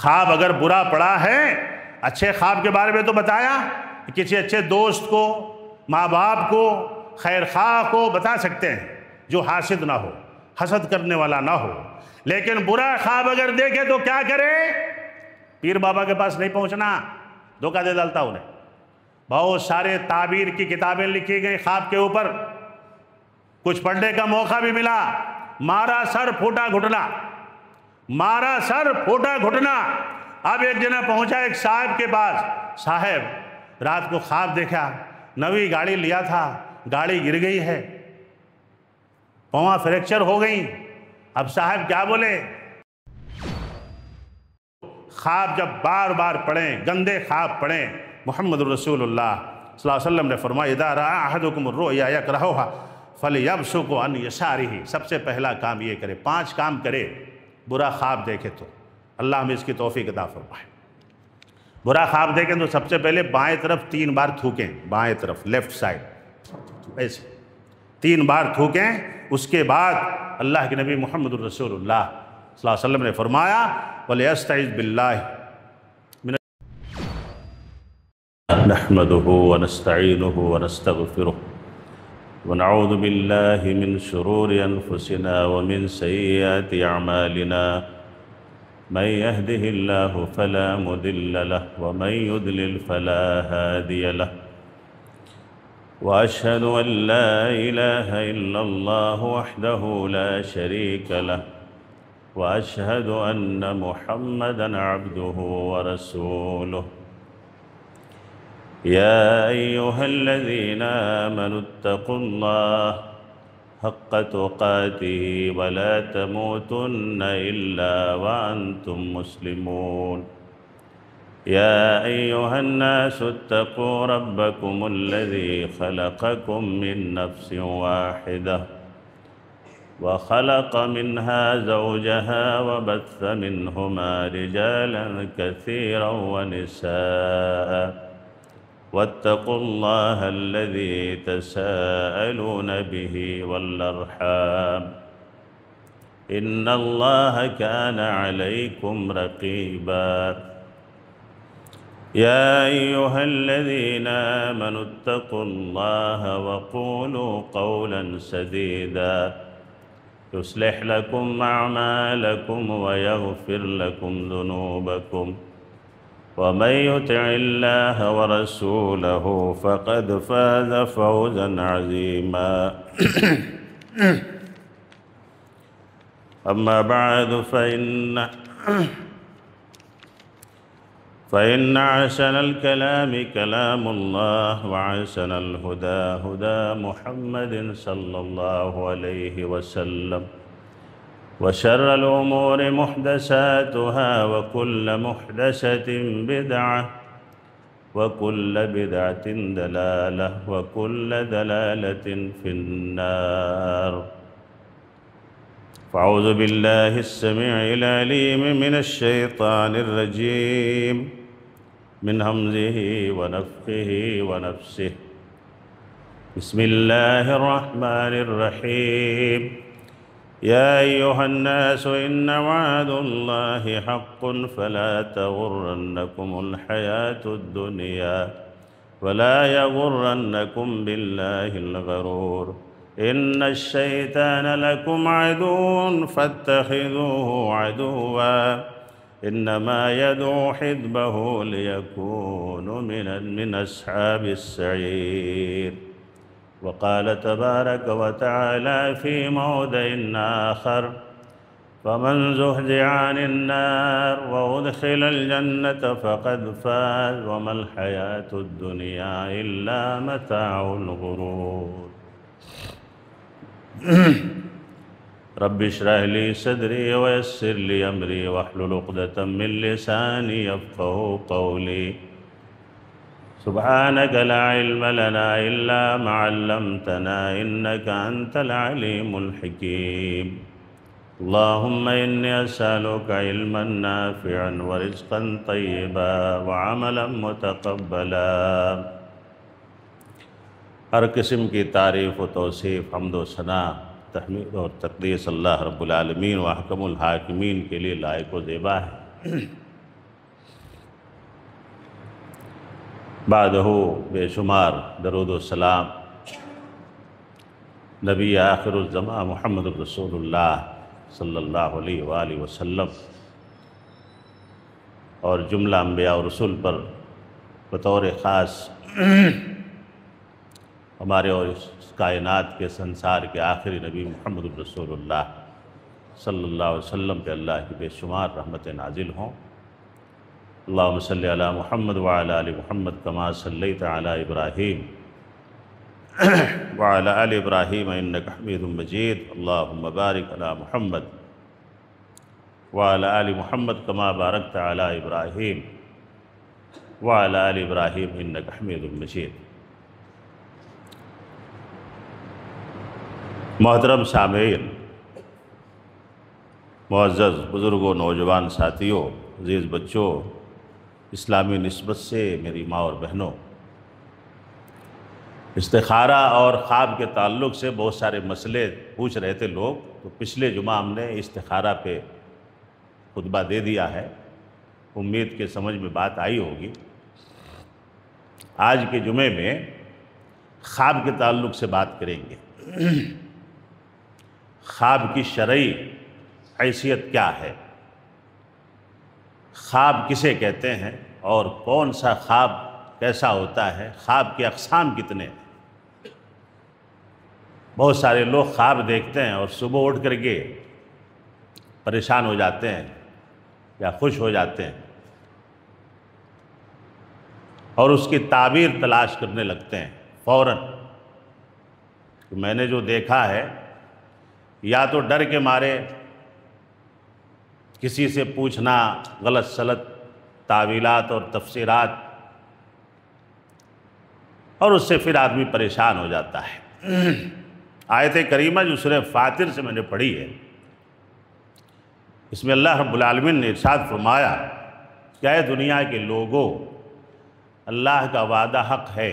خواب اگر برا پڑا ہے، اچھے خواب کے بارے میں تو بتایا، کسی اچھے دوست کو، ماں باپ کو، خیر خواہ کو بتا سکتے ہیں جو حاسد نہ ہو، حسد کرنے والا نہ ہو۔ لیکن برا خواب اگر دیکھے تو کیا کرے؟ پیر بابا کے پاس نہیں پہنچنا، دھوکہ دے ڈالتا انہیں۔ بہت سارے تعبیر کی کتابیں لکھی گئی خواب کے اوپر، کچھ پڑھنے کا موقع بھی ملا۔ مارا سر پھوٹا گھٹنا، مارا سر پھوٹا گھٹنا۔ اب ایک جنا پہنچا ایک صاحب کے پاس، صاحب رات کو خواب دیکھا، نوی گاڑی لیا تھا، گاڑی گر گئی ہے، پاؤں فریکچر ہو گئی۔ اب صاحب کیا بولے؟ خواب جب بار بار پڑھیں، گندے خواب پڑھیں، محمد رسول اللہ صلی اللہ علیہ وسلم نے فرمایا اذا رأى احدكم الرؤيا يكرهها فليبصق عن يساره۔ سب سے پہلا کام یہ کرے، 5 کام کرے برا خواب دیکھے تو۔ اللہ ہمیں اس کی توفیق عطا فرمائے۔ برا خواب دیکھیں تو سب سے پہلے بائیں طرف 3 بار تھوکیں، بائیں طرف لیفٹ سائڈ ایسے 3 بار تھوکیں۔ اس کے بعد اللہ کے نبی محمد رسول اللہ صلی اللہ علیہ وسلم نے فرمایا وَلْيَسْتَعِذْ بِاللَّهِ نحمده ونستعينه ونستغفره ونعوذ بالله من شرور أنفسنا ومن سيئات أعمالنا من يهده الله فلا مضل له ومن يضلل فلا هادي له وأشهد أن لا إله إلا الله وحده لا شريك له وأشهد أن محمدًا عبده ورسوله يا أيها الذين آمنوا اتقوا الله حق تقاته ولا تموتن إلا وأنتم مسلمون يا أيها الناس اتقوا ربكم الذي خلقكم من نفس واحدة وخلق منها زوجها وبث منهما رجالا كثيرا ونساء واتقوا الله الذي تساءلون به والأرحام إن الله كان عليكم رقيبا يا أيها الذين آمنوا اتقوا الله وقولوا قولا سديدا يصلح لكم أعمالكم ويغفر لكم ذنوبكم ومن يطع الله ورسوله فقد فاز فوزا عظيما أما بعد فإن أحسن الكلام كلام الله وأحسن الهدى هدى محمد صلى الله عليه وسلم وشر الأمور محدثاتها وكل محدثة بدعة وكل بدعة ضلالة وكل ضلالة في النار فأعوذ بالله السميع العليم من الشيطان الرجيم من همزه ونفخه ونفسه بسم الله الرحمن الرحيم يا أيها الناس إن وعد الله حق فلا تغرنكم الحياة الدنيا ولا يغرنكم بالله الغرور إن الشيطان لكم عدو فاتخذوه عدوا إنما يدعو حزبه ليكونوا من أصحاب السعير وقال تبارك وتعالى في موضع آخر فمن زحزح عن النار وأدخل الجنة فقد فاز وما الحياة الدنيا إلا متاع الغرور رب اشرح لي صدري ويسر لي أمري واحلل عقدة من لساني يفقهوا قولي سبحانك لا علم لنا إلا ما علمتنا إنك أنت العليم الحكيم اللهم إني أسألك علما نافعا ورزقا طيبا وعملا متقبلا۔ ہر قسم کی تعریف و توصیف، حمد و ثنا، تحمید اور تقدیس اللہ رب العالمین و احکم الحاکمین کے لیے لائق و زیبا ہے۔ بعدہ بے شمار درود و سلام نبی آخر الزمان محمد رسول اللہ صلی اللہ علیہ وآلہ وسلم اور جملہ انبیاء و رسول پر بطور خاص ہمارے اور اس کائنات کے سنسار کے آخری نبی محمد رسول اللہ صلی اللہ علیہ وسلم پہ اللہ کی بے شمار رحمتیں نازل ہوں۔ اللہم صلی علی محمد وعلی آل محمد کما صلیت علی ابراہیم وعلی آل ابراہیم انک حمید مجید۔ اللہم بارک علی محمد وعلی آل محمد کما بارکت علی ابراہیم وعلی آل ابراہیم انک حمید مجید۔ محترم سامعین، معزز بزرگوں، نوجوان ساتھیوں، عزیز بچوں، اسلامی نسبت سے میری ماں اور بہنوں، استخارہ اور خواب کے تعلق سے بہت سارے مسئلے پوچھ رہے تھے لوگ، تو پچھلے جمعہ ہم نے استخارہ پہ خطبہ دے دیا ہے، امید کہ سمجھ میں بات آئی ہوگی۔ آج کے جمعے میں خواب کے تعلق سے بات کریں گے۔ خواب کی شرعی حیثیت کیا ہے، خواب کسے کہتے ہیں اور کون سا خواب کیسا ہوتا ہے، خواب کے اقسام کتنے ہیں۔ بہت سارے لوگ خواب دیکھتے ہیں اور صبح اٹھ کر کے پریشان ہو جاتے ہیں یا خوش ہو جاتے ہیں اور اس کی تعبیر تلاش کرنے لگتے ہیں فوراً کہ میں نے جو دیکھا ہے، یا تو ڈر کے مارے کسی سے پوچھنا غلط سلط تعویلات اور تفسیرات، اور اس سے پھر آدمی پریشان ہو جاتا ہے۔ آیت کریمہ جو سورہ فاطر سے میں نے پڑھی ہے، اس میں اللہ رب العالمین نے ارشاد فرمایا کہ اے دنیا کے لوگوں، اللہ کا وعدہ حق ہے،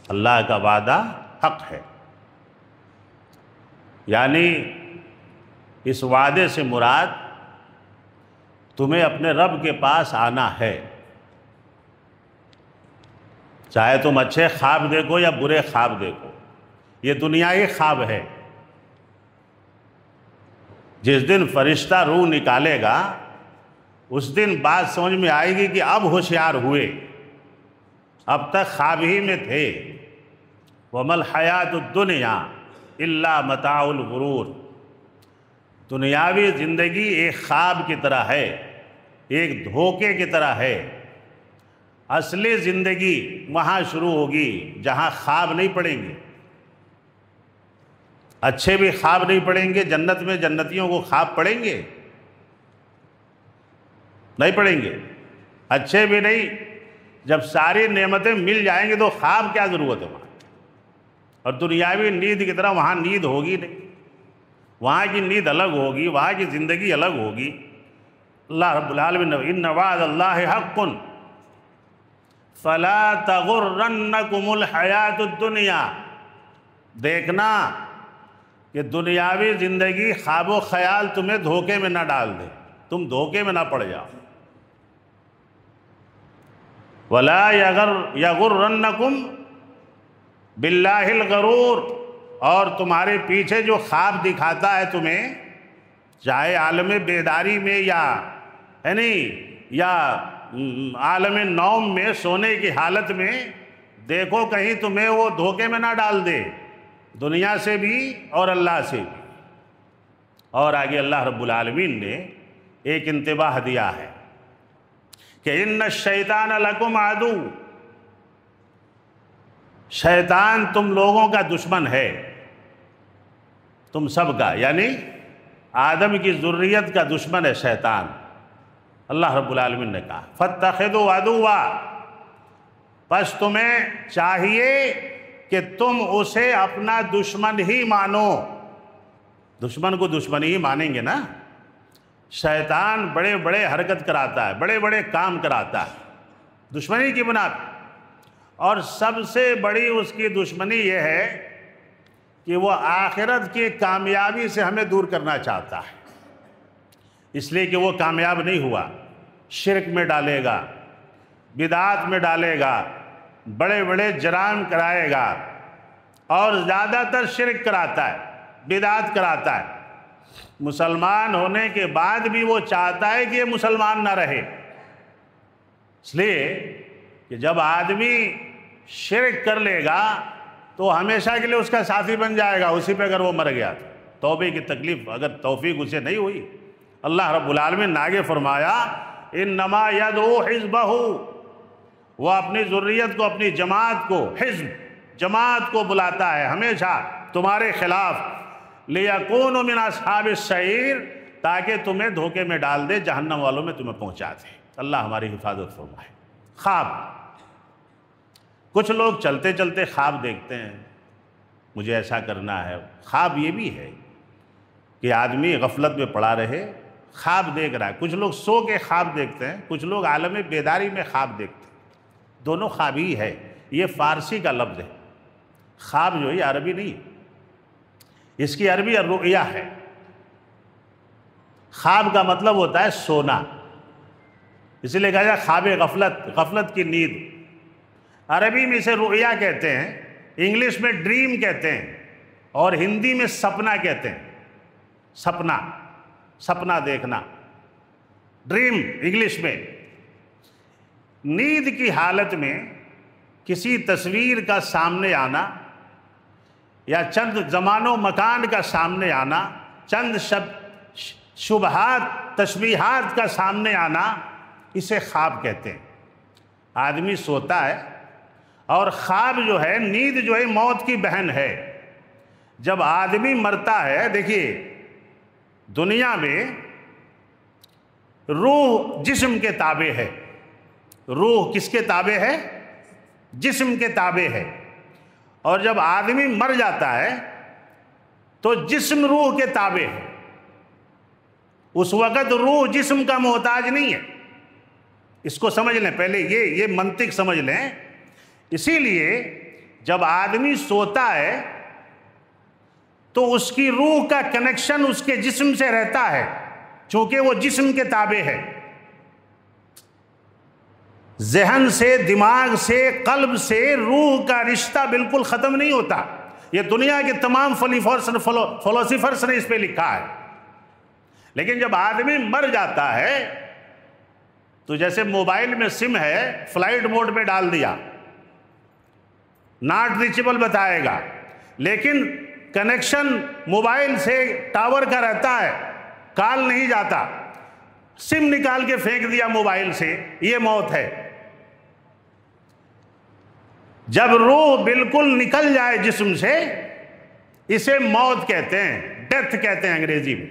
اللہ کا وعدہ حق ہے، یعنی اس وعدے سے مراد تمہیں اپنے رب کے پاس آنا ہے، چاہے تم اچھے خواب دیکھو یا برے خواب دیکھو، یہ دنیائی خواب ہے۔ جس دن فرشتہ روح نکالے گا اس دن بات سمجھ میں آئے گی کہ اب ہوشیار ہوئے، اب تک خواب ہی میں تھے۔ وَمَا الْحَيَاةُ الدُّنْيَا إِلَّا مَتَاعُ الْغُرُورِ، دنیاوی زندگی ایک خواب کی طرح ہے، ایک دھوکے کی طرح ہے۔ اصلی زندگی وہاں شروع ہوگی جہاں خواب نہیں پڑیں گے۔ اچھے بھی خواب نہیں پڑیں گے، جنت میں جنتیوں کو خواب پڑیں گے؟ نہیں پڑیں گے۔ اچھے بھی نہیں، جب ساری نعمتیں مل جائیں گے تو خواب کیا ضرورت ہے وہاں؟ اور دنیاوی نیند کی طرح وہاں نیند ہوگی نہیں، وہاں کی نیند الگ ہوگی، وہاں کی زندگی الگ ہوگی۔ اللہ رب العالمین نے ان وعد اللہ حق فلا تغرنکم الحیات الدنیا، دیکھنا کہ دنیاوی زندگی خواب و خیال تمہیں دھوکے میں نہ ڈال دے، تم دھوکے میں نہ پڑ جاؤ۔ ولا یغرنکم باللہ الغرور، اور تمہارے پیچھے جو خواب دکھاتا ہے تمہیں، چاہے عالم بیداری میں یا عالم نوم میں، سونے کی حالت میں، دیکھو کہیں تمہیں وہ دھوکے میں نہ ڈال دے، دنیا سے بھی اور اللہ سے بھی۔ اور آگے اللہ رب العالمین نے ایک انتباہ دیا ہے کہ ان الشیطان لکم عدو، شیطان تم لوگوں کا دشمن ہے، تم سب کا، یعنی آدم کی ذریت کا دشمن ہے شیطان۔ اللہ رب العالمین نے کہا فاتخذوا عدوا، پس تمہیں چاہیے کہ تم اسے اپنا دشمن ہی مانو۔ دشمن کو دشمن ہی مانیں گے نا۔ شیطان بڑے بڑے حرکت کراتا ہے، بڑے بڑے کام کراتا ہے دشمنی کی بنا پر، اور سب سے بڑی اس کی دشمنی یہ ہے کہ وہ آخرت کی کامیابی سے ہمیں دور کرنا چاہتا ہے، اس لیے کہ وہ کامیاب نہیں ہوا، شرک میں ڈالے گا، بدعات میں ڈالے گا، بڑے بڑے جرائم کرائے گا، اور زیادہ تر شرک کراتا ہے، بدعات کراتا ہے۔ مسلمان ہونے کے بعد بھی وہ چاہتا ہے کہ یہ مسلمان نہ رہے، اس لیے کہ جب آدمی شرک کر لے گا تو ہمیشہ کے لیے اس کا ساتھی بن جائے گا، اسی پہ اگر وہ مر گیا تو توبے کی تکلیف اگر توفیق اسے نہیں ہوئی۔ اللہ رب العالمین نے آگے فرمایا انما یدعو حزبہ، وہ اپنی ذریت کو، اپنی جماعت کو، حزب جماعت کو بلاتا ہے ہمیشہ تمہارے خلاف، لیکونوا من اصحاب السعیر، تاکہ تمہیں دھوکے میں ڈال دے، جہنم والوں میں تمہیں پہنچا دے۔ اللہ ہماری حفاظت فرمائے۔ خواب، کچھ لوگ چلتے چلتے خواب دیکھتے ہیں، مجھے ایسا کرنا ہے۔ خواب یہ بھی ہے کہ آدمی غفلت میں پڑا رہے، خواب دیکھ رہا ہے۔ کچھ لوگ سو کے خواب دیکھتے ہیں، کچھ لوگ عالم بیداری میں خواب دیکھتے ہیں، دونوں خواب ہی ہے۔ یہ فارسی کا لفظ ہے، خواب جو ہے عربی نہیں، اس کی عربی الرؤیا ہے۔ خواب کا مطلب ہوتا ہے سونا، اسی لیے کہا جائے خواب غفلت، غفلت کی نیند۔ عربی میں اسے رؤیا کہتے ہیں، انگلش میں ڈریم کہتے ہیں، اور ہندی میں سپنا کہتے ہیں۔ سپنا، سپنا دیکھنا، ڈریم انگلش میں۔ نیند کی حالت میں کسی تصویر کا سامنے آنا یا چند زمان و مکان کا سامنے آنا، چند شبہات، تشبیہات کا سامنے آنا، اسے خواب کہتے ہیں۔ آدمی سوتا ہے، اور خواب جو ہے، نیند جو ہے موت کی بہن ہے۔ جب آدمی مرتا ہے، دیکھیے دنیا میں روح جسم کے تابع ہے۔ روح کس کے تابع ہے؟ جسم کے تابع ہے۔ اور جب آدمی مر جاتا ہے تو جسم روح کے تابع ہے۔ اس وقت روح جسم کا محتاج نہیں ہے۔ اس کو سمجھ لیں، پہلے یہ منطق سمجھ لیں۔ اسی لیے جب آدمی سوتا ہے تو اس کی روح کا کنیکشن اس کے جسم سے رہتا ہے، چونکہ وہ جسم کے تابع ہے۔ ذہن سے، دماغ سے، قلب سے روح کا رشتہ بالکل ختم نہیں ہوتا۔ یہ دنیا کے تمام فلاسفرز نے اس پہ لکھا ہے۔ لیکن جب آدمی مر جاتا ہے تو جیسے موبائل میں سم ہے، فلائٹ موڈ میں ڈال دیا، ناٹ ریچیبل بتائے گا، لیکن کنیکشن موبائل سے ٹاور کا رہتا ہے، کال نہیں جاتا۔ سم نکال کے پھینک دیا موبائل سے، یہ موت ہے۔ جب روح بالکل نکل جائے جسم سے، اسے موت کہتے ہیں، ڈیتھ کہتے ہیں انگریزی میں۔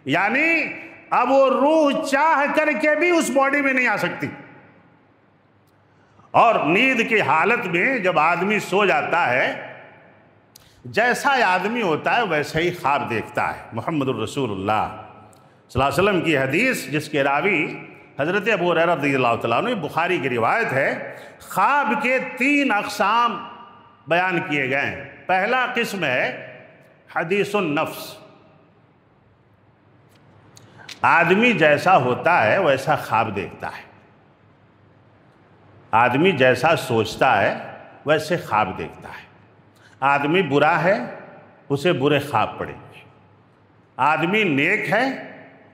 یعنی اب وہ روح چاہ کر کے بھی اس باڈی میں نہیں آ سکتی۔ اور نیند کی حالت میں جب آدمی سو جاتا ہے، جیسا آدمی ہوتا ہے ویسا ہی خواب دیکھتا ہے۔ محمد الرسول اللہ صلی اللہ علیہ وسلم کی حدیث، جس کے راوی حضرت ابو ہریرہ رضی اللہ تعالیٰ عنہ، بخاری کی روایت ہے، خواب کے 3 اقسام بیان کیے گئے ہیں۔ پہلا قسم ہے حدیث النفس، آدمی جیسا ہوتا ہے ویسا خواب دیکھتا ہے، آدمی جیسا سوچتا ہے ویسے خواب دیکھتا ہے۔ آدمی برا ہے، اسے برے خواب پڑیں گے۔ آدمی نیک ہے،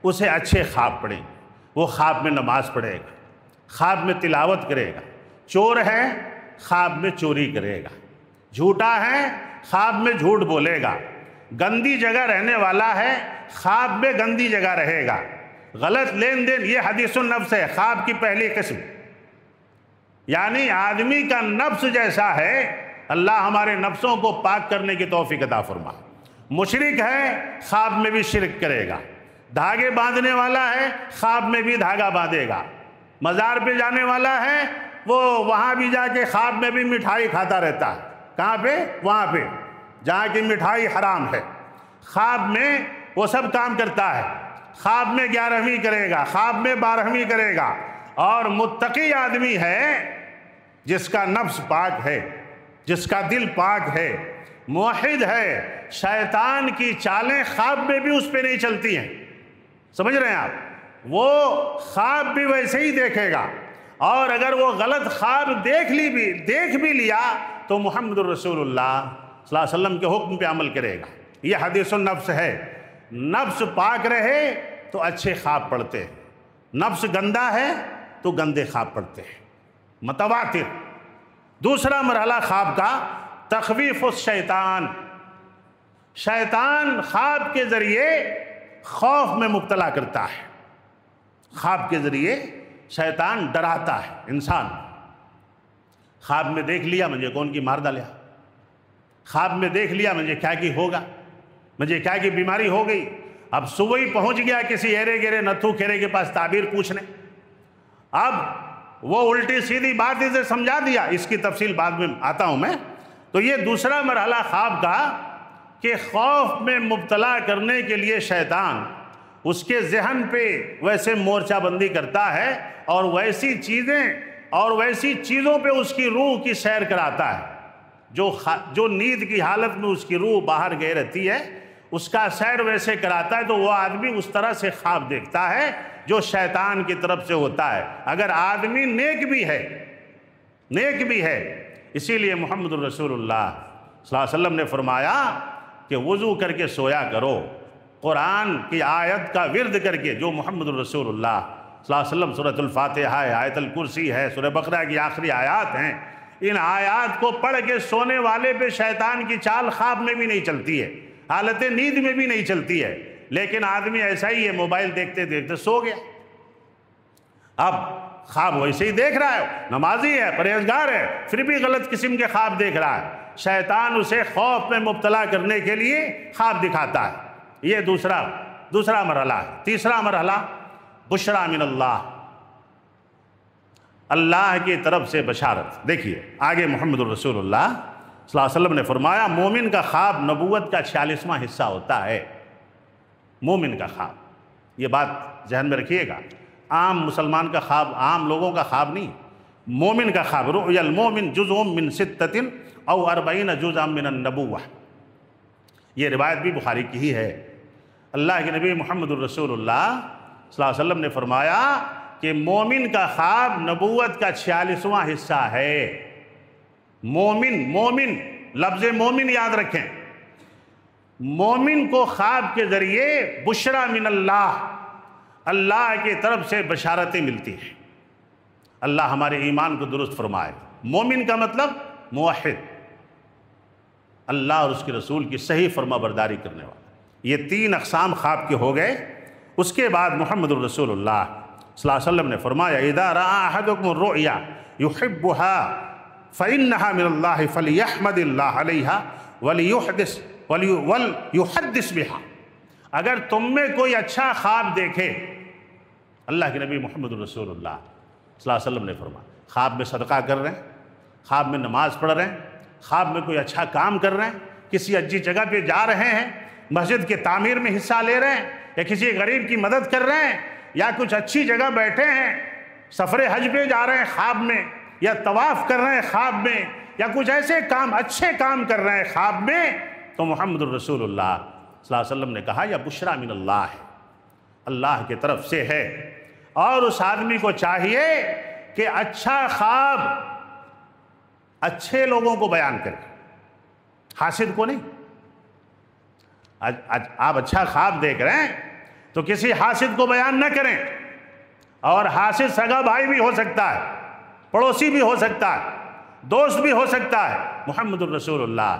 اسے اچھے خواب پڑیں گے۔ وہ خواب میں نماز پڑھے گا، خواب میں تلاوت کرے گا۔ چور ہے، خواب میں چوری کرے گا۔ جھوٹا ہے، خواب میں جھوٹ بولے گا۔ گندی جگہ رہنے والا ہے، خواب میں گندی جگہ رہے گا۔ غلط لین دین، یہ حدیث النفس ہے، خواب کی پہلی قسم۔ یعنی آدمی کا نفس جیسا ہے، اللہ ہمارے نفسوں کو پاک کرنے کی توفیق عطا فرمائے۔ مشرک ہے، خواب میں بھی شرک کرے گا۔ دھاگے باندھنے والا ہے، خواب میں بھی دھاگا باندھے گا۔ مزار پہ جانے والا ہے، وہ وہاں بھی جا کے خواب میں بھی مٹھائی کھاتا رہتا ہے۔ کہاں پہ؟ وہاں پہ جہاں کی مٹھائی حرام ہے۔ خواب میں وہ سب کام کرتا ہے۔ خواب میں 11ویں کرے گا، خواب میں 12ویں کرے گا۔ اور متقی آدمی ہے جس کا نفس پاک ہے، جس کا دل پاک ہے، موحد ہے، شیطان کی چالیں خواب میں بھی اس پہ نہیں چلتی ہیں۔ سمجھ رہے ہیں آپ؟ وہ خواب بھی ویسے ہی دیکھے گا، اور اگر وہ غلط خواب دیکھ بھی لیا تو محمد الرسول اللہ صلی اللہ علیہ وسلم کے حکم پہ عمل کرے گا۔ یہ حدیث النفس ہے۔ نفس پاک رہے تو اچھے خواب پڑھتے ہیں، نفس گندا ہے تو گندے خواب پڑھتے ہیں، متواتر۔ دوسرا مرحلہ خواب کا تخویف الشیطان، شیطان خواب کے ذریعے خوف میں مبتلا کرتا ہے، خواب کے ذریعے شیطان ڈراتا ہے انسان۔ خواب میں دیکھ لیا مجھے کون کی مار ڈالیا، خواب میں دیکھ لیا مجھے کیا کی ہوگا، مجھے کیا کی بیماری ہو گئی۔ اب صبح ہی پہنچ گیا کسی ایرے گیرے نتھو کھیرے کے پاس تعبیر پوچھنے، اب وہ الٹی سیدھی بات اسے سمجھا دیا۔ اس کی تفصیل بعد میں آتا ہوں میں۔ تو یہ دوسرا مرحلہ خواب کا کہ خوف میں مبتلا کرنے کے لیے شیطان اس کے ذہن پہ ویسے مورچہ بندی کرتا ہے اور ویسی چیزوں پہ اس کی روح کی سیر کراتا ہے جو نیند کی حالت میں اس کی روح باہر گئے رہتی ہے، اس کا سیر ویسے کراتا ہے، تو وہ آدمی اس طرح سے خواب دیکھتا ہے جو شیطان کی طرف سے ہوتا ہے، اگر آدمی نیک بھی ہے۔ اسی لیے محمد الرسول اللہ صلی اللہ علیہ وسلم نے فرمایا کہ وضو کر کے سویا کرو، قرآن کی آیت کا ورد کر کے، جو محمد الرسول اللہ صلی اللہ علیہ وسلم سورۃ الفاتحہ ہے، آیت الکرسی ہے، سورہ بقرہ کی آخری آیات ہیں، ان آیات کو پڑھ کے سونے والے پہ شیطان کی چال خواب میں بھی نہیں چلتی ہے، حالت نیند میں بھی نہیں چلتی ہے۔ لیکن آدمی ایسا ہی ہے، موبائل دیکھتے دیکھتے سو گیا، اب خواب ویسے ہی دیکھ رہا ہے، نمازی ہے، پرہیزگار ہے، پھر بھی غلط قسم کے خواب دیکھ رہا ہے۔ شیطان اسے خوف میں مبتلا کرنے کے لیے خواب دکھاتا ہے۔ یہ دوسرا مرحلہ ہے۔ تیسرا مرحلہ بشریٰ من اللہ، اللہ کی طرف سے بشارت۔ دیکھیے آگے محمد الرسول اللہ صلی اللہ علیہ وسلم نے فرمایا مومن کا خواب نبوت کا 46واں حصہ ہوتا ہے۔ مومن کا خواب، یہ بات ذہن میں رکھیے گا، عام مسلمان کا خواب، عام لوگوں کا خواب نہیں، مومن کا خواب۔ رؤیا المومن جزء من 46 او 40 جزءا من النبوہ، یہ روایت بھی بخاری کی ہی ہے۔ اللہ کے نبی محمد الرسول اللہ صلی اللہ علیہ وسلم نے فرمایا کہ مومن کا خواب نبوت کا 46واں حصہ ہے۔ مومن لفظ مومن یاد رکھیں، مومن کو خواب کے ذریعے بشریٰ من اللہ کی طرف سے بشارتیں ملتی ہیں۔ اللہ ہمارے ایمان کو درست فرمائے۔ مومن کا مطلب موحد، اللہ اور اس کے رسول کی صحیح فرما برداری کرنے والا۔ یہ 3 اقسام خواب کے ہو گئے۔ اس کے بعد محمد الرسول اللہ صلی اللہ علیہ وسلم نے فرمایا اذا رأى احدكم الرؤيا يحبها فإنها من الله فليحمد الله عليها وليحدث بها، اگر تم میں کوئی اچھا خواب دیکھے، اللہ کے نبی محمد الرسول اللہ صلی اللہ علیہ وسلم نے فرمایا خواب میں صدقہ کر رہے ہیں، خواب میں نماز پڑھ رہے ہیں، خواب میں کوئی اچھا کام کر رہے ہیں، کسی اچھی جگہ پہ جا رہے ہیں، مسجد کے تعمیر میں حصہ لے رہے ہیں، یا کسی غریب کی مدد کر رہے ہیں، یا کچھ اچھی جگہ بیٹھے ہیں، سفر حج پہ جا رہے ہیں خواب میں، یا طواف کر رہے ہیں خواب میں، یا کچھ ایسے کام اچھے کام کر رہے ہیں خواب میں، تو محمد الرسول اللہ صلی اللہ علیہ وسلم نے کہا یا بشریٰ من اللہ ہے، اللہ کی طرف سے ہے۔ اور اس آدمی کو چاہیے کہ اچھا خواب اچھے لوگوں کو بیان کرے، حاسد کو نہیں۔ آپ اچھا خواب دیکھ رہے ہیں تو کسی حاسد کو بیان نہ کریں، اور حاسد سگا بھائی بھی ہو سکتا ہے، پڑوسی بھی ہو سکتا ہے، دوست بھی ہو سکتا ہے۔ محمد الرسول اللہ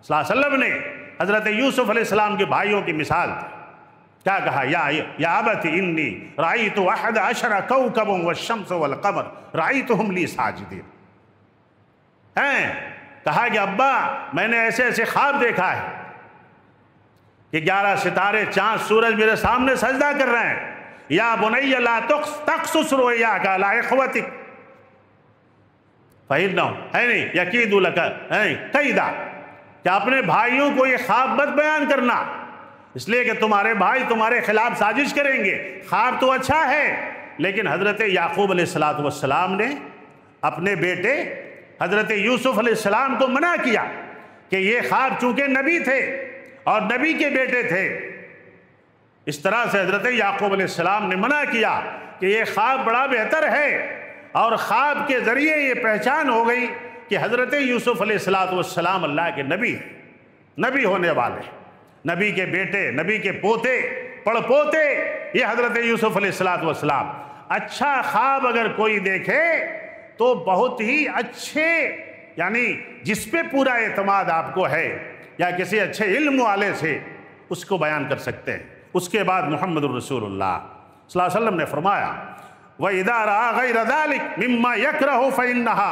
صلی اللہ علیہ وسلم نے حضرت یوسف علیہ السلام کے بھائیوں کی مثال تھی، کیا کہا یا ابت انی رأیت 11 کوكبا والشمس والقمر رأیتهم لی ساجدین، کہا کہ ابا میں نے ایسے ایسے خواب دیکھا ہے کہ 11 ستارے چاند سورج میرے سامنے سجدہ کر رہے ہیں۔ یا بنی لا تقصص رؤیاک علی اخوتک فإنهم یکیدوا لک کیدا، کہ اپنے بھائیوں کو یہ خواب مت بیان کرنا، اس لیے کہ تمہارے بھائی تمہارے خلاف سازش کریں گے۔ خواب تو اچھا ہے، لیکن حضرت یعقوب علیہ السلام نے اپنے بیٹے حضرت یوسف علیہ السلام کو منع کیا کہ یہ خواب چونکہ نبی تھے اور نبی کے بیٹے تھے، اس طرح سے حضرت یعقوب علیہ السلام نے منع کیا کہ یہ خواب بڑا بہتر ہے، اور خواب کے ذریعے یہ پہچان ہو گئی کہ حضرت یوسف علیہ السلام اللہ کے نبی ہیں، نبی ہونے والے، نبی کے بیٹے، نبی کے پوتے، پڑ پوتے، یہ حضرت یوسف علیہ السلام۔ اچھا خواب اگر کوئی دیکھے تو بہت ہی اچھے، یعنی جس پہ پورا اعتماد آپ کو ہے یا کسی اچھے علم والے سے اس کو بیان کر سکتے ہیں۔ اس کے بعد محمد الرسول اللہ صلی اللہ علیہ وسلم نے فرمایا وَإِذَا رَأَى غَيْرَ ذَلِكَ مِمَّا يَكْرَهُ فَإِنَّمَا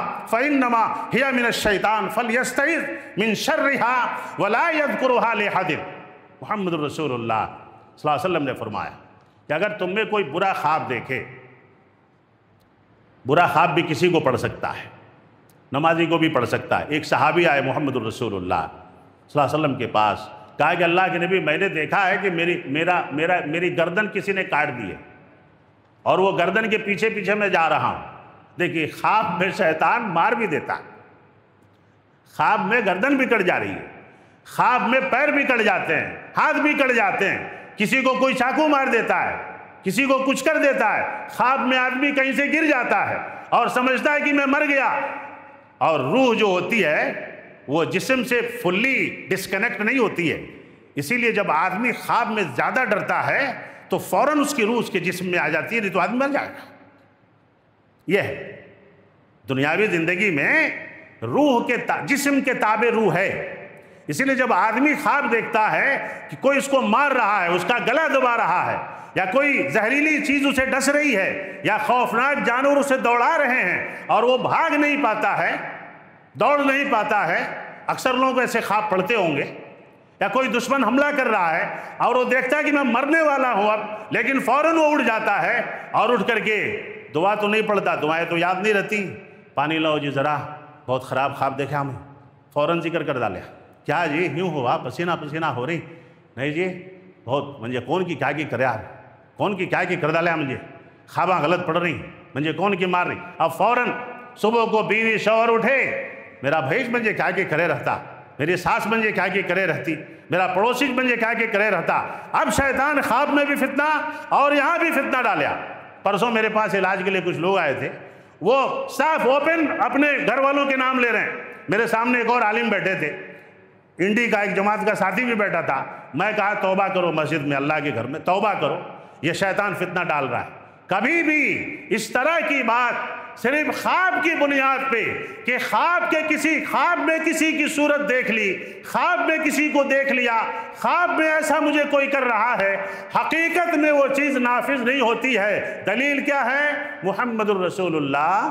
هِيَ مِنَ الشَّيْطَانِ فَلْيَسْتَعِذْ مِنْ شَرِّهَا وَلَا يَذْكُرُهَا لِأَحَدٍ۔ محمد الرسول اللہ صلی اللہ علیہ وسلم نے فرمایا کہ اگر تم میں کوئی برا خواب دیکھے، برا خواب بھی کسی کو پڑھ سکتا ہے، نمازی کو بھی پڑھ سکتا ہے۔ ایک صحابی آئے محمد الرسول اللہ صلی اللہ علیہ وسلم کے پاس، کہا کہ اللہ کے نبی میں نے دیکھا ہے کہ میری گردن کسی نے کاٹ دی ہے اور وہ گردن کے پیچھے پیچھے میں جا رہا ہوں۔ دیکھیے خواب میں شیطان مار بھی دیتا ہے، خواب میں گردن بھی کٹ جا رہی ہے، خواب میں پیر بھی کٹ جاتے ہیں، ہاتھ بھی کٹ جاتے ہیں، کسی کو کوئی چاقو مار دیتا ہے، کسی کو کچھ کر دیتا ہے، خواب میں آدمی کہیں سے گر جاتا ہے اور سمجھتا ہے کہ میں مر گیا، اور روح جو ہوتی ہے وہ جسم سے فلی ڈسکنیکٹ نہیں ہوتی ہے۔ اسی لیے جب آدمی خواب میں زیادہ ڈرتا ہے تو فوراً اس کی روح اس کے جسم میں آ جاتی ہے، نہیں تو آدمی مر جائے گا۔ یہ ہے دنیاوی زندگی میں روح کے جسم کے تابع روح ہے۔ اسی لیے جب آدمی خواب دیکھتا ہے کہ کوئی اس کو مار رہا ہے، اس کا گلا دبا رہا ہے، یا کوئی زہریلی چیز اسے ڈس رہی ہے، یا خوفناک جانور اسے دوڑا رہے ہیں اور وہ بھاگ نہیں پاتا ہے، دوڑ نہیں پاتا ہے، اکثر لوگ ایسے خواب پڑھتے ہوں گے، یا کوئی دشمن حملہ کر رہا ہے اور وہ دیکھتا ہے کہ میں مرنے والا ہوں اب، لیکن فوراً وہ اٹھ جاتا ہے اور اٹھ کر کے دعا تو نہیں پڑھتا، دعائیں تو یاد نہیں رہتی، پانی لاؤ جی ذرا، بہت خراب خواب دیکھا ہمیں، فوراً ذکر کر ڈالے، کیا جی یوں ہوا، پسینہ پسینہ ہو رہی، نہیں جی بہت مجھے کون کی کیا کی کرے یار، کون کی کیا کی کر ڈالے مجھے، خواباں غلط پڑھ رہی، مجھے کون کی مار رہی۔ اب فوراً صبح کو بیوی شوہر اٹھے، میرا بھائی مجھے کیا کی کرے رہتا، میری ساس مجھے کیا کی کرے رہتی، میرا پڑوسی مجھے کیا کی کرے رہتا۔ اب شیطان خواب میں بھی فتنہ اور یہاں بھی فتنہ ڈالیا۔ پرسوں میرے پاس علاج کے لیے کچھ لوگ آئے تھے، وہ صاف اوپن اپنے گھر والوں کے نام لے رہے ہیں۔ میرے سامنے ایک اور عالم بیٹھے تھے، انڈی کا ایک جماعت کا ساتھی بھی بیٹھا تھا۔ میں کہا توبہ کرو، مسجد میں اللہ کے گھر میں توبہ کرو، یہ شیطان فتنہ ڈال رہا ہے۔ کبھی بھی اس طرح کی بات صرف خواب کی بنیاد پہ کہ خواب میں کسی کی صورت دیکھ لی، خواب میں کسی کو دیکھ لیا، خواب میں ایسا مجھے کوئی کر رہا ہے، حقیقت میں وہ چیز نافذ نہیں ہوتی ہے۔ دلیل کیا ہے؟ محمد الرسول اللہ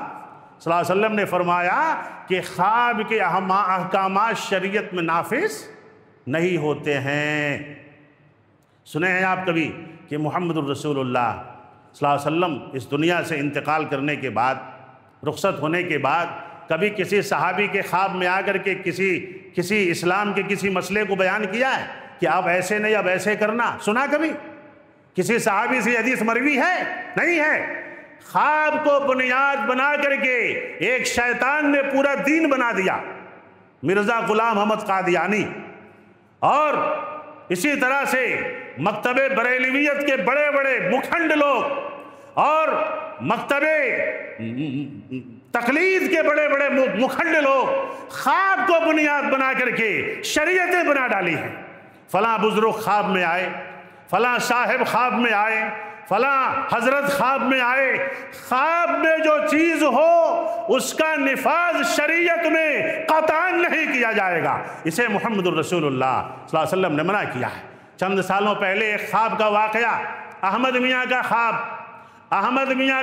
صلی اللہ علیہ وسلم نے فرمایا کہ خواب کے احکامات شریعت میں نافذ نہیں ہوتے ہیں۔ سنے ہیں آپ کبھی کہ محمد الرسول اللہ صلی اللہ علیہ وسلم اس دنیا سے انتقال کرنے کے بعد، رخصت ہونے کے بعد، کبھی کسی صحابی کے خواب میں آ کر کے کسی اسلام کے کسی مسئلے کو بیان کیا ہے کہ اب ایسے نہیں، اب ایسے کرنا؟ سنا کبھی کسی صحابی سے حدیث مروی ہے؟ نہیں ہے۔ خواب کو بنیاد بنا کر کے ایک شیطان نے پورا دین بنا دیا، مرزا غلام احمد قادیانی، اور اسی طرح سے مکتب بریلویت کے بڑے بڑے مکھنڈ لوگ اور مکتب تقلید کے بڑے بڑے مکھنڈ لوگ خواب کو بنیاد بنا کر کے شریعتیں بنا ڈالی ہیں۔ فلاں بزرگ خواب میں آئے، فلاں صاحب خواب میں آئے، فلاں حضرت خواب میں آئے۔ خواب میں جو چیز ہو اس کا نفاذ شریعت میں قطعاً نہیں کیا جائے گا، اسے محمد الرسول اللہ صلی اللہ علیہ وسلم نے منع کیا ہے۔ چند سالوں پہلے ایک خواب کا واقعہ، احمد میاں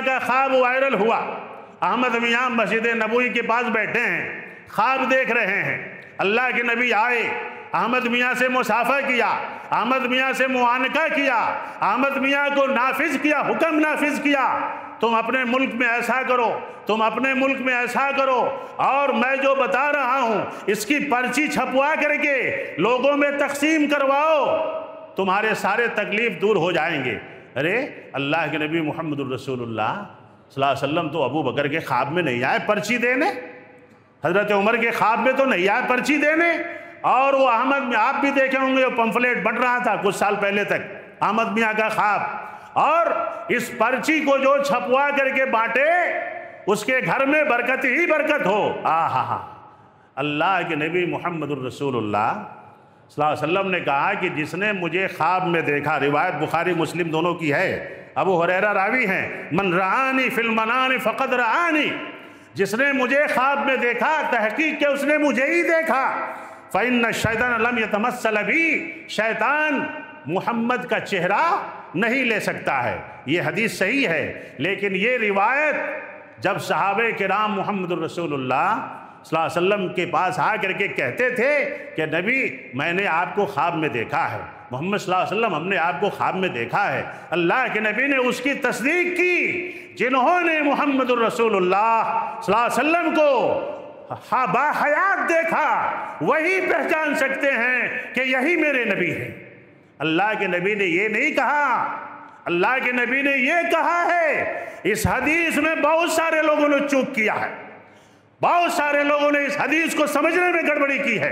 کا خواب وائرل ہوا۔ احمد میاں مسجد نبوی کے پاس بیٹھے ہیں، خواب دیکھ رہے ہیں، اللہ کے نبی آئے، احمد میاں سے مصافحہ کیا، احمد میاں سے معانقہ کیا، احمد میاں کو نافذ کیا، حکم نافذ کیا، تم اپنے ملک میں ایسا کرو، تم اپنے ملک میں ایسا کرو، اور میں جو بتا رہا ہوں اس کی پرچی چھپوا کر کے لوگوں میں تقسیم کرواؤ، تمہارے سارے تکلیف دور ہو جائیں گے۔ ارے اللہ کے نبی محمد الرسول اللہ صلی اللہ علیہ وسلم تو ابو بکر کے خواب میں نہیں آئے پرچی دینے، حضرت عمر کے خواب میں تو نہیں آئے پرچی دینے، اور وہ احمد میں آپ بھی دیکھے ہوں گے وہ پمفلیٹ بن رہا تھا کچھ سال پہلے تک، احمد میاں کا خواب، اور اس پرچی کو جو چھپوا کر کے بانٹے اس کے گھر میں برکت ہی برکت ہو۔ آہا، اللہ کے نبی محمد الرسول اللہ صلی اللہ علیہ وسلم نے کہا کہ جس نے مجھے خواب میں دیکھا، روایت بخاری مسلم دونوں کی ہے، ابو ہریرہ راوی ہیں، من رآنی فی المنام فقد رآنی، جس نے مجھے خواب میں دیکھا تحقیق کہ اس نے مجھے ہی دیکھا۔ فإن الشیطان لم یتمثل بی، شیطان محمد کا چہرہ نہیں لے سکتا ہے۔ یہ حدیث صحیح ہے، لیکن یہ روایت جب صحابہ کرام محمد الرسول اللہ صلی اللہ علیہ وسلم کے پاس آ کر کے کہتے تھے کہ نبی میں نے آپ کو خواب میں دیکھا ہے، محمد صلی اللہ علیہ وسلم ہم نے آپ کو خواب میں دیکھا ہے، اللہ کے نبی نے اس کی تصدیق کی۔ جنہوں نے محمد الرسول اللہ صلی اللہ علیہ وسلم کو باحیات دیکھا وہی پہچان سکتے ہیں کہ یہی میرے نبی ہیں۔ اللہ کے نبی نے یہ نہیں کہا، اللہ کے نبی نے یہ کہا ہے۔ اس حدیث میں بہت سارے لوگوں نے چوک کیا ہے، بہت سارے لوگوں نے اس حدیث کو سمجھنے میں گڑبڑی کی ہے۔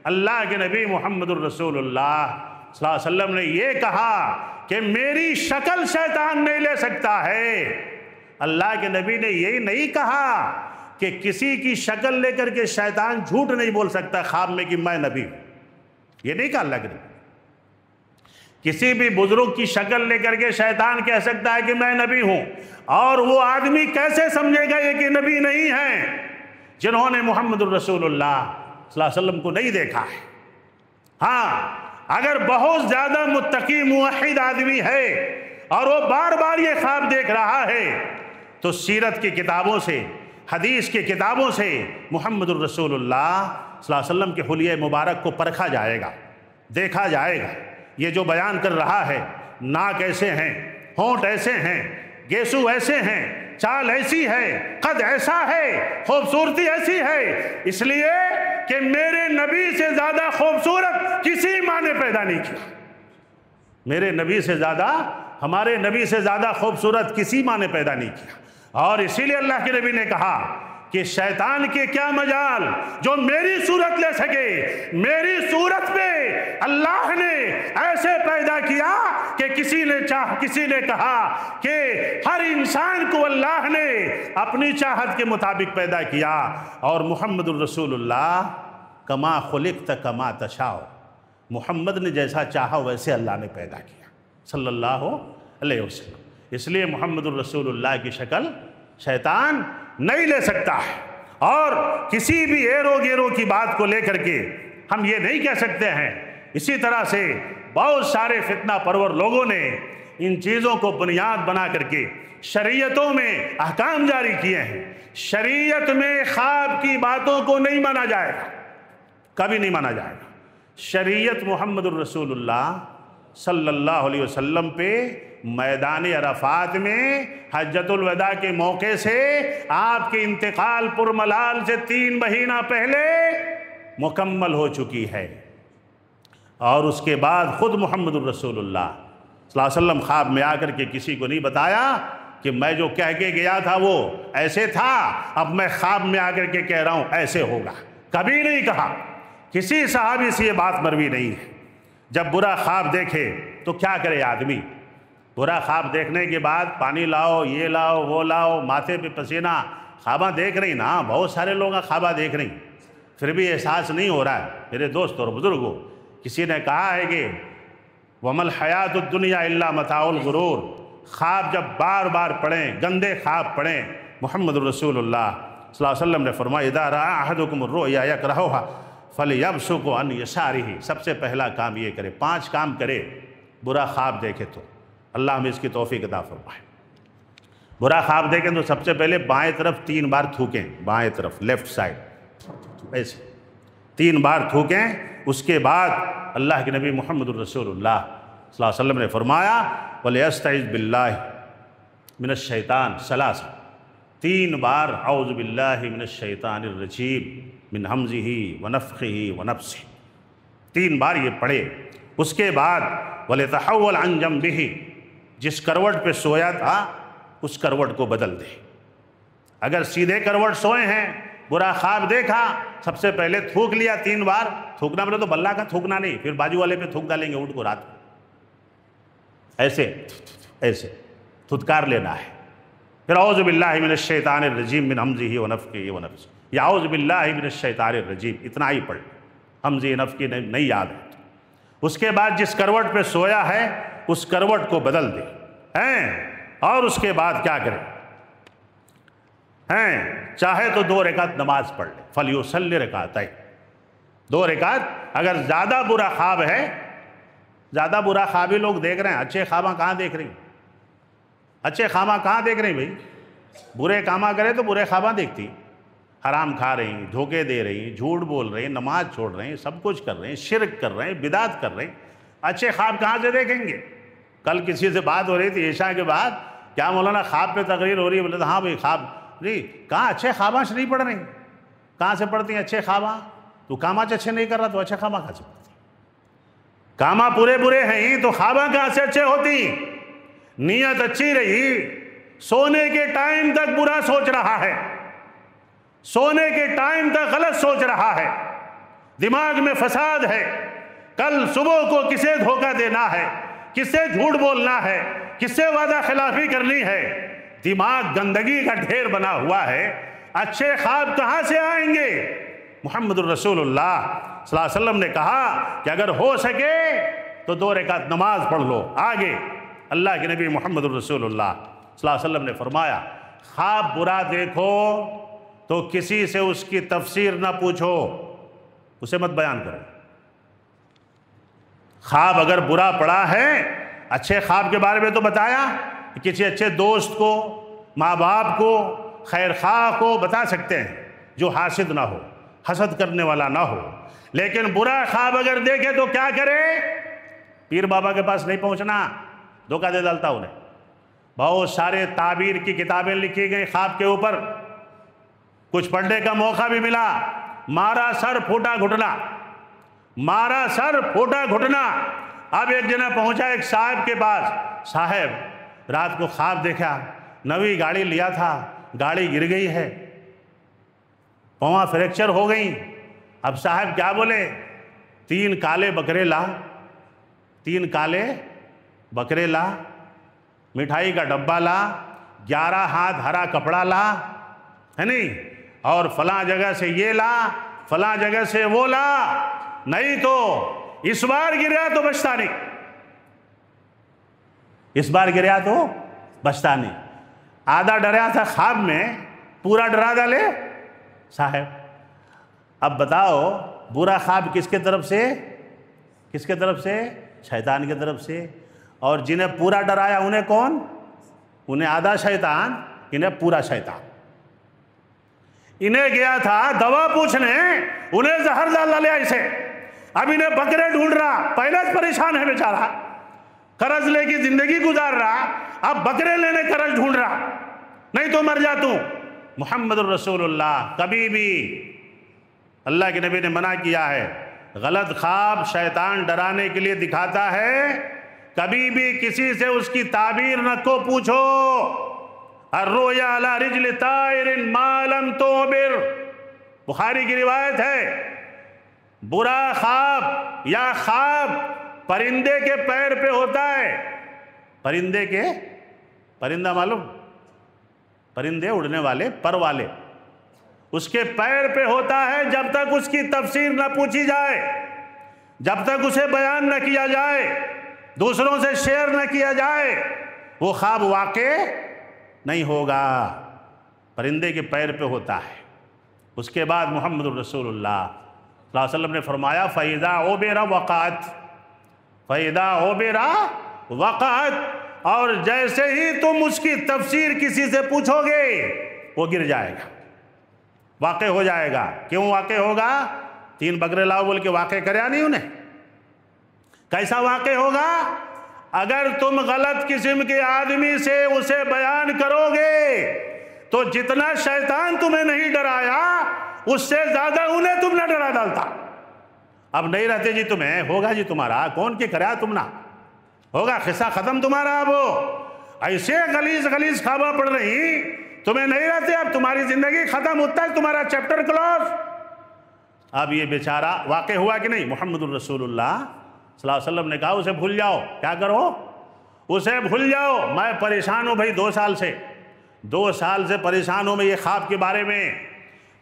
اللہ کے نبی محمد الرسول اللہ صلی اللہ علیہ وسلم نے یہ کہا کہ میری شکل شیطان نہیں لے سکتا ہے۔ اللہ کے نبی نے یہ نہیں کہا کہ کسی کی شکل لے کر کے شیطان جھوٹ نہیں بول سکتا خواب میں کہ میں نبی ہوں، یہ نہیں کہا اللہ کے نبی۔ کسی بھی بزرگ کی شکل لے کر کے شیطان کہہ سکتا ہے کہ میں نبی ہوں، اور وہ آدمی کیسے سمجھے گا یہ کہ نبی نہیں ہیں جنہوں نے محمد الرسول اللہ صلی اللہ علیہ وسلم کو نہیں دیکھا ہے۔ ہاں، اگر بہت زیادہ متقی موحد آدمی ہے اور وہ بار بار یہ خواب دیکھ رہا ہے تو سیرت کی کتابوں سے، حدیث کی کتابوں سے محمد الرسول اللہ صلی اللہ علیہ وسلم کے حلیہ مبارک کو پرکھا جائے گا، دیکھا جائے گا۔ یہ جو بیان کر رہا ہے، ناک ایسے ہیں، ہونٹ ایسے ہیں، گیسو ایسے ہیں، چال ایسی ہے، قد ایسا ہے، خوبصورتی ایسی ہے، اس لیے کہ میرے نبی سے زیادہ خوبصورت کسی ماں نے پیدا نہیں کیا۔ میرے نبی سے زیادہ، ہمارے نبی سے زیادہ خوبصورت کسی ماں نے پیدا نہیں کیا، اور اسی لیے اللہ کے نبی نے کہا کہ شیطان کے کیا مجال جو میری صورت لے سکے۔ میری صورت میں اللہ نے ایسے پیدا کیا کہ کسی نے کہا کہ ہر انسان کو اللہ نے اپنی چاہت کے مطابق پیدا کیا، اور محمد الرسول اللہ کما خلقت کما تشاء، محمد نے جیسا چاہا ویسے اللہ نے پیدا کیا صلی اللہ علیہ وسلم۔ اس لیے محمد الرسول اللہ کی شکل شیطان نہیں لے سکتا ہے، اور کسی بھی ایرو گیرو کی بات کو لے کر کے ہم یہ نہیں کہہ سکتے ہیں۔ اسی طرح سے بہت سارے فتنہ پرور لوگوں نے ان چیزوں کو بنیاد بنا کر کے شریعتوں میں احکام جاری کیے ہیں۔ شریعت میں خواب کی باتوں کو نہیں مانا جائے گا، کبھی نہیں مانا جائے گا۔ شریعت محمد الرسول اللہ صلی اللہ علیہ وسلم پہ میدان عرفات میں حجۃ الوداع کے موقع سے آپ کے انتقال پر ملال سے 3 مہینہ پہلے مکمل ہو چکی ہے، اور اس کے بعد خود محمد الرسول اللہ صلی اللہ علیہ وسلم خواب میں آ کر کے کسی کو نہیں بتایا کہ میں جو کہہ کے گیا تھا وہ ایسے تھا، اب میں خواب میں آ کر کے کہہ رہا ہوں ایسے ہوگا، کبھی نہیں کہا۔ کسی صحابی سے یہ بات مروی نہیں ہے۔ جب برا خواب دیکھے تو کیا کرے آدمی؟ برا خواب دیکھنے کے بعد پانی لاؤ، یہ لاؤ، وہ لاؤ، ماتھے پہ پسینہ، خواباں دیکھ رہی نا، بہت سارے لوگ خواباں دیکھ رہی، پھر بھی احساس نہیں ہو رہا ہے۔ میرے دوست اور بزرگوں، کسی نے کہا ہے کہ وَمَا الْحَيَاةُ الدُّنْيَا إِلَّا مَتَاعُ الْغُرُورِ، خواب جب بار بار پڑھیں، گندے خواب پڑھیں، محمد الرسول اللہ صلی اللہ علیہ وسلم نے فرمایا اِذَا رَأَىٰ أَحَدُكُمُ الرُّؤْيَا يَكْرَهُهَا فَلْيَبْصُقْ عَنْ يَسَارِهِ۔ سب سے پہلا کام یہ کرے، 5 کام کرے برا خواب دیکھے تو، اللہ ہمیں اس کی توفیق عطا فرمائے۔ برا خواب دیکھیں تو سب سے پہلے بائیں طرف 3 بار تھوکیں، بائیں طرف لیفٹ سائڈ ایسے 3 بار تھوکیں۔ اس کے بعد اللہ کے نبی محمد الرسول اللہ صلی اللہ علیہ وسلم نے فرمایا وَلْيَسْتَعِذْ بِاللَّهِ مِنَ الشَّيْطَانِ ثَلَاثًا، 3 بار اعوذ باللہ من الشیطان الرجیم من حمزہ ونفخہ ونفثہ، 3 بار یہ پڑھے۔ اس کے بعد وَلْيَتَحَوَّلْ عَنْ جَنبِهِ، جس کروٹ پہ سویا تھا اس کروٹ کو بدل دے۔ اگر سیدھے کروٹ سوئے ہیں، برا خواب دیکھا، سب سے پہلے تھوک لیا 3 بار، تھوکنا بولے تو بلّہ کا تھوکنا نہیں، پھر بازو والے پہ تھوک ڈالیں گے اونٹ کو رات کو، ایسے ایسے تھتکار لینا ہے۔ پھر اعوذ باللہ من الشیطان الرجیم من ہمزہ ونفخہ ونفثہ، یا اعوذ باللہ من الشیطان الرجیم، اتنا ہی پڑھ، ہمزہ نفخہ نہیں یاد ہے۔ اس کے بعد جس کروٹ پہ سویا ہے اس کروٹ کو بدل دے اور اس کے بعد کیا کرے، چاہے تو 2 رکعت نماز پڑھ لے، فَلْيُصَلِّ رَكَعَتَيْنِ، 2 رکعت۔ اگر زیادہ برا خواب ہے، زیادہ برا خوابی لوگ دیکھ رہے ہیں، اچھے خواباں کہاں دیکھ رہی ہیں؟ اچھے خواباں کہاں دیکھ رہی ہیں بھائی؟ برے کاماں کرے تو برے خواباں دیکھتی، حرام کھا رہی ہیں، دھوکے دے رہی ہیں، جھوٹ بول رہی ہیں، نماز چھوڑ رہے ہیں، سب کچھ کر رہے ہیں، شرک کر رہے ہیں، بدعت کر رہے ہیں، اچھے خواب کہاں سے دیکھیں گے؟ کل کسی سے بات ہو رہی تھی عشاء کے بعد، کیا مولانا خواب پہ تقریر ہو رہی ہے؟ بولے ہاں بھائی خواب، جی کہاں اچھے خواباں سے نہیں پڑھ رہی ہیں؟ کہاں سے پڑھتی ہیں اچھے خواباں؟ تو کاماں اچھے نہیں کر رہا تو اچھے خواباں کہاں سے پڑھتی؟ کاماں پورے برے ہیں تو خواباں کہاں سے اچھے ہوتی؟ نیت اچھی رہی، سونے کے ٹائم تک برا سوچ رہا ہے، سونے کے ٹائم تک غلط سوچ رہا ہے، دماغ میں فساد ہے، کل صبح کو کسے دھوکہ دینا ہے، کسے جھوٹ بولنا ہے، کسے وعدہ خلافی کرنی ہے، دماغ گندگی کا ڈھیر بنا ہوا ہے، اچھے خواب کہاں سے آئیں گے؟ محمد الرسول اللہ صلی اللہ علیہ وسلم نے کہا کہ اگر ہو سکے تو 2 رکعت نماز پڑھ لو۔ آگے اللہ کے نبی محمد الرسول اللہ صلی اللہ علیہ وسلم نے فرمایا، خواب برا دیکھو تو کسی سے اس کی تفسیر نہ پوچھو، اسے مت بیان کرو۔ خواب اگر برا پڑا ہے، اچھے خواب کے بارے میں تو بتایا، کسی اچھے دوست کو، ماں باپ کو، خیر خواہ کو بتا سکتے ہیں جو حاسد نہ ہو، حسد کرنے والا نہ ہو۔ لیکن برا خواب اگر دیکھے تو کیا کرے؟ پیر بابا کے پاس نہیں پہنچنا، دھوکہ دے ڈالتا انہیں۔ بہت سارے تعبیر کی کتابیں لکھی گئی خواب کے اوپر، کچھ پڑھنے کا موقع بھی ملا، مارا سر پھوٹا گھٹنا، مارا سر پھوٹا گھٹنا۔ اب ایک جنا پہنچا ایک صاحب کے پاس، صاحب رات کو خواب دیکھا، نوی گاڑی لیا تھا، گاڑی گر گئی ہے، پاؤں فریکچر ہو گئی۔ اب صاحب کیا بولے؟ 3 کالے بکرے لا، 3 کالے بکرے لا، مٹھائی کا ڈبہ لا، 11 ہاتھ ہرا کپڑا لا، ہے نہیں، اور فلاں جگہ سے یہ لا، فلاں جگہ سے وہ لا، نہیں تو اس بار گریا تو بچتا نہیں، اس بار گریا تو بچتا نہیں۔ آدھا ڈریا تھا خواب میں، پورا ڈرا ڈالے صاحب۔ اب بتاؤ برا خواب کس کے طرف سے؟ کس کے طرف سے؟ شیطان کی طرف سے۔ اور جنہیں پورا ڈرایا انہیں کون؟ انہیں آدھا شیطان، انہیں پورا شیطان۔ انہیں گیا تھا دوا پوچھنے، انہیں زہر ڈال لیا اسے، اب انہیں بکرے ڈھونڈ رہا، پہلے پریشان ہے بیچارہ، قرض لے کی زندگی گزار رہا، اب بکرے لینے قرض ڈھونڈ رہا، نہیں تو مر جاتوں۔ محمد الرسول اللہ کبھی بھی، اللہ کے نبی نے منع کیا ہے، غلط خواب شیطان ڈرانے کے لیے دکھاتا ہے، کبھی بھی کسی سے اس کی تعبیر نہ کو پوچھو۔ الرؤیا علی رجل طائر ما لم تعبر، بخاری کی روایت ہے، برا خواب یا خواب پرندے کے پیر پہ ہوتا ہے، پرندے کے، پرندہ معلوم، پرندے اڑنے والے، پر والے، اس کے پیر پہ ہوتا ہے جب تک اس کی تفسیر نہ پوچھی جائے، جب تک اسے بیان نہ کیا جائے، دوسروں سے شیئر نہ کیا جائے، وہ خواب واقع نہیں ہوگا۔ پرندے کے پیر پہ ہوتا ہے۔ اس کے بعد محمد الرسول اللہ صلی اللہ علیہ وسلم نے فرمایا فَإِذَا عُبِرَ وَقَعَتْ، فَإِذَا عُبِرَ وَقَعَتْ، اور جیسے ہی تم اس کی تفسیر کسی سے پوچھو گے وہ گر جائے گا، واقع ہو جائے گا۔ کیوں واقع ہوگا؟ 3 بکرے لاؤ بول کے واقع کریا نہیں انہیں؟ کیسا واقع ہوگا؟ اگر تم غلط قسم کے آدمی سے اسے بیان کرو گے تو جتنا شیطان تمہیں نہیں ڈرایا اس سے زیادہ انہیں تم نہ ڈرا ڈالتا۔ اب نہیں رہتے جی تمہیں، ہوگا جی تمہارا، کون کی کریا تم نہ ہوگا، قصہ ختم تمہارا۔ اب ایسے غلیظ غلیظ خواباں پڑ رہی، تمہیں نہیں رہتے، اب تمہاری زندگی ختم ہوتا ہے، تمہارا چیپٹر کلوز۔ اب یہ بیچارہ واقع ہوا کہ نہیں؟ محمد الرسول اللہ صلی اللہ علیہ وسلم نے کہا اسے بھول جاؤ، کیا کرو؟ اسے بھول جاؤ، میں پریشان ہوں بھائی 2 سال سے، 2 سال سے پریشان ہوں میں یہ خواب کے بارے میں.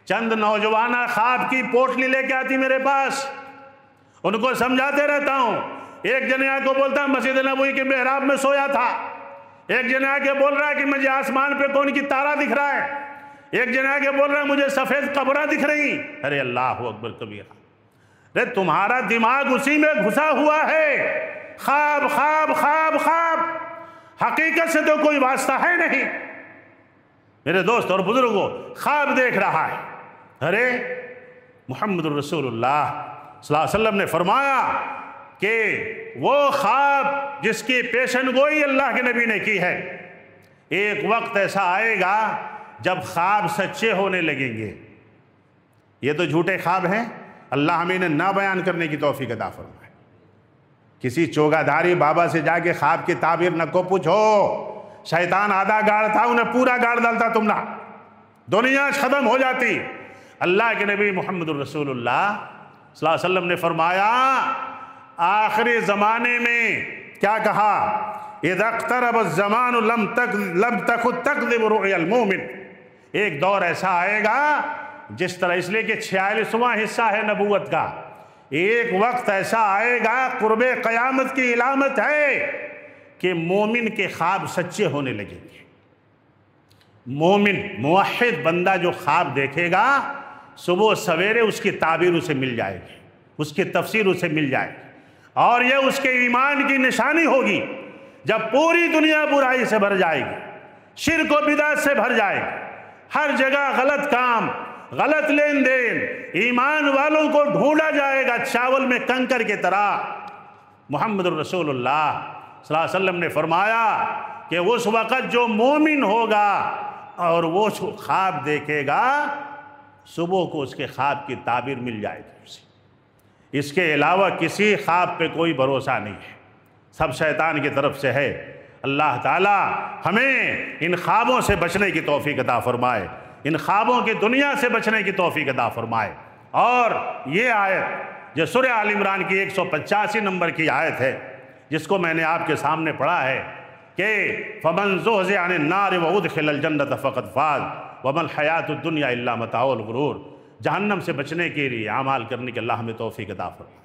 چند نوجوانہ خواب کی پوٹلی لے کے آتی میرے پاس, ان کو سمجھاتے رہتا ہوں. ایک جنے آ کے بولتا مسجد نبوی کے محراب میں سویا تھا, ایک جنے آ کے بول رہا ہے کہ مجھے آسمان پہ کون کی تارہ دکھ رہا ہے, ایک جنے آ کے بول رہا ہے مجھے سفید قبریں دکھ رہی. ارے اللہ اکبر کبیرہ, ارے تمہارا دماغ اسی میں گھسا ہوا ہے. خواب خواب خواب خواب, حقیقت سے تو کوئی واسطہ ہے نہیں. میرے دوست اور بزرگوں, خواب دیکھ رہا ہے. ارے محمد الرسول اللہ صلی اللہ علیہ وسلم نے فرمایا کہ وہ خواب جس کی پیشن گوئی اللہ کے نبی نے کی ہے, ایک وقت ایسا آئے گا جب خواب سچے ہونے لگیں گے. یہ تو جھوٹے خواب ہیں, اللہ ہمیں انہیں نہ بیان کرنے کی توفیق عطا فرمائے. کسی چوگا دھاری بابا سے جا کے خواب کی تعبیر نہ کو پوچھو, شیطان آدھا گاڑ تھا انہیں پورا گاڑ ڈالتا تم نہ, دنیا ختم ہو جاتی. اللہ کے نبی محمد الرسول اللہ صلی اللہ علیہ وسلم نے فرمایا آخری زمانے میں کیا کہا, اذا اقترب الزمان لم تکن تکذب رؤیا المؤمن. ایک دور ایسا آئے گا جس طرح, اس لیے کہ 46واں حصہ ہے نبوت کا, ایک وقت ایسا آئے گا قرب قیامت کی علامت ہے کہ مومن کے خواب سچے ہونے لگیں گے. مومن موحد بندہ جو خواب دیکھے گا صبح سویرے اس کی تعبیر اسے مل جائے گی, اس کی تفسیر اسے مل جائے گی, اور یہ اس کے ایمان کی نشانی ہوگی. جب پوری دنیا برائی سے بھر جائے گی, شرک و بدعت سے بھر جائے گی, ہر جگہ غلط کام, غلط لین دین, ایمان والوں کو ڈھونڈا جائے گا چاول میں کنکر کی طرح. محمد الرسول اللہ صلی اللہ علیہ وسلم نے فرمایا کہ اس وقت جو مومن ہوگا اور وہ جو خواب دیکھے گا صبح کو اس کے خواب کی تعبیر مل جائے گی اسے. اس کے علاوہ کسی خواب پہ کوئی بھروسہ نہیں ہے, سب شیطان کی طرف سے ہے. اللہ تعالی ہمیں ان خوابوں سے بچنے کی توفیق عطا فرمائے, ان خوابوں کی دنیا سے بچنے کی توفیق عطا فرمائے. اور یہ آیت جو سورہ آل عمران کی 185 نمبر کی آیت ہے, جس کو میں نے آپ کے سامنے پڑھا ہے کہ فَمَنْ زُحْزِحَ عَنِ النَّارِ وَأُدْخِلَ الْجَنَّةَ فَقَدْ فَازَ وَمَا الْحَيَاةُ الدُّنْيَا إِلَّا مَتَاعُ الْغُرُورِ. جہنم سے بچنے کے لیے اعمال کرنے کے اللہ ہمیں توفیق عطا فرمائے.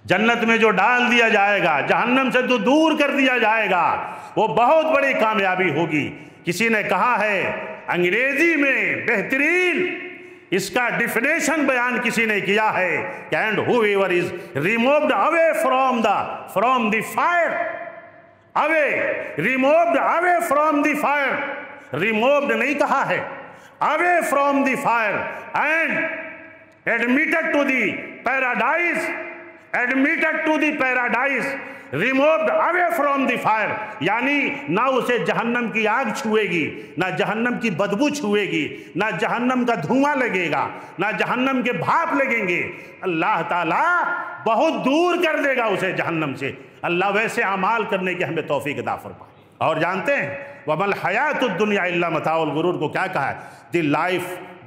جنت میں جو ڈال دیا جائے گا, جہنم سے جو دور کر دیا جائے گا, وہ بہت بڑی کامیابی ہوگی. کسی نے کہا ہے انگریزی میں بہترین اس کا ڈیفینیشن بیان کسی نے کیا ہے کہ and whoever is removed away from the fire, removed away from the fire, removed نہیں کہا ہے, away from the fire and admitted to the paradise, removed away from the fire. یعنی نہ اسے جہنم کی آگ چھوئے گی, نہ جہنم کی بدبو چھوئے گی, نہ جہنم کا دھواں لگے گا, نہ جہنم کے بھاپ لگیں گے. اللہ تعالیٰ بہت دور کر دے گا اسے جہنم سے. اللہ ویسے اعمال کرنے کی ہمیں توفیق عطا فرمائے. اور جانتے ہیں وَمَا الْحَيَاةُ الدُّنْيَا إِلَّا مَتَاعُ الْغُرُورِ کو کیا کہا ہے؟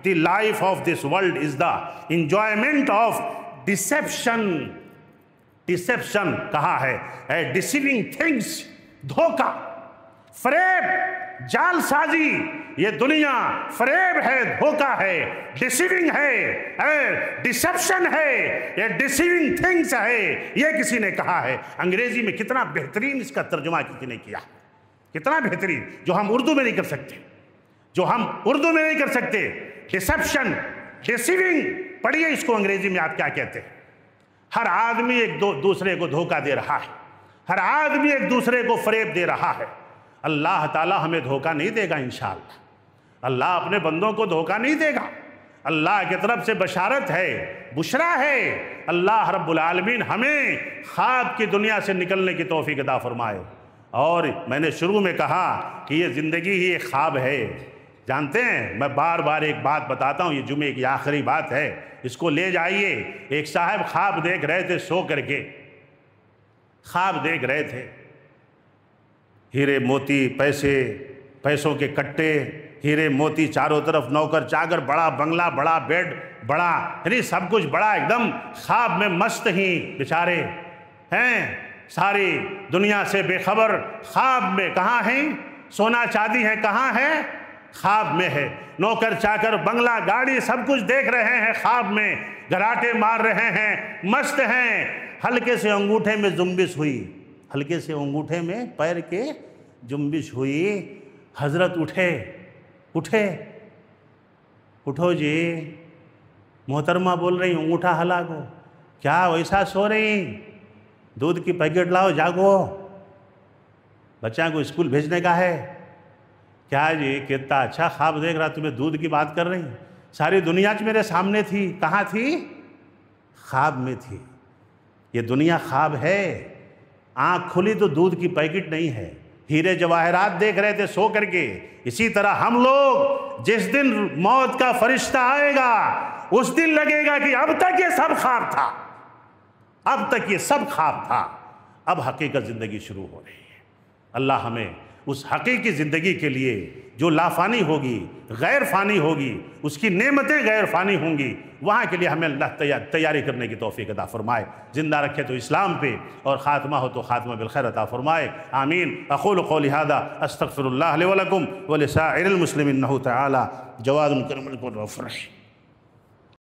The life of this world is the enjoyment of deception. Deception کہا ہے, ڈیسیونگ تھنگس, دھوکہ, فریب, جال سازی. یہ دنیا فریب ہے, دھوکہ ہے, ڈیسیونگ ہے, ڈسیپشن ہے, یہ ڈیسیونگ تھنگس ہے. یہ کسی نے کہا ہے. انگریزی میں کتنا بہترین اس کا ترجمہ کسی نے کیا, کتنا بہترین, جو ہم اردو میں نہیں کر سکتے, ڈسیپشن, ڈیسیونگ. پڑھیے اس کو انگریزی میں آپ کیا کہتے ہیں. ہر آدمی ایک دوسرے کو دھوکہ دے رہا ہے, ہر آدمی ایک دوسرے کو فریب دے رہا ہے. اللہ تعالی ہمیں دھوکہ نہیں دے گا انشاءاللہ. اللہ اپنے بندوں کو دھوکہ نہیں دے گا. اللہ کی طرف سے بشارت ہے, بشرا ہے. اللہ رب العالمین ہمیں خواب کی دنیا سے نکلنے کی توفیق عطا فرمائے. اور میں نے شروع میں کہا کہ یہ زندگی ہی ایک خواب ہے. جانتے ہیں میں بار بار ایک بات بتاتا ہوں, یہ جمعے کی آخری بات ہے, اس کو لے جائیے. ایک صاحب خواب دیکھ رہے تھے, سو کر کے خواب دیکھ رہے تھے, ہیرے موتی, پیسوں کے کٹے, ہیرے موتی چاروں طرف, نوکر چاکر, بڑا بنگلہ, بڑا بیڈ, بڑا, یعنی سب کچھ بڑا, ایک دم خواب میں مست ہی بیچارے ہیں, ساری دنیا سے بے خبر, خواب میں کہاں ہیں, سونا چاندی ہے کہاں ہے؟ خواب میں ہے۔ نوکر چاکر بنگلہ گاڑی سب کچھ دیکھ رہے ہیں خواب میں، گھراٹے مار رہے ہیں، مست ہیں۔ ہلکے سے انگوٹھے میں جنبش ہوئی، ہلکے سے انگوٹھے میں پیر کے جنبش ہوئی۔ حضرت اٹھو جی، محترمہ بول رہی انگوٹھا ہلا کو، کیا ویسا سو رہی؟ دودھ کی پیکٹ لاؤ، جاگو، بچہ کو اسکول بھیجنے کا ہے۔ کیا جی کتنا اچھا خواب دیکھ رہا، تمہیں دودھ کی بات کر رہی، ساری دنیا میرے سامنے تھی، کہاں تھی؟ خواب میں تھی۔ یہ دنیا خواب ہے، آنکھ کھلی تو دودھ کی پیکٹ نہیں ہے، ہیرے جواہرات دیکھ رہے تھے سو کر کے۔ اسی طرح ہم لوگ جس دن موت کا فرشتہ آئے گا اس دن لگے گا کہ اب تک یہ سب خواب تھا، اب تک یہ سب خواب تھا، اب حقیقت زندگی شروع ہو رہی ہے۔ اللہ ہمیں اس حقیقی زندگی کے لیے جو لا فانی ہوگی، غیر فانی ہوگی، اس کی نعمتیں غیر فانی ہوں گی، وہاں کے لیے ہمیں اللہ تیاری کرنے کی توفیق عطا فرمائے۔ زندہ رکھے تو اسلام پہ، اور خاتمہ ہو تو خاتمہ بالخیر عطا فرمائے۔ آمین۔ اقول قولی ھذا استغفر اللہ لی ولکم ولسائر المسلمین انہ تعالی جواد کریم الرحیم۔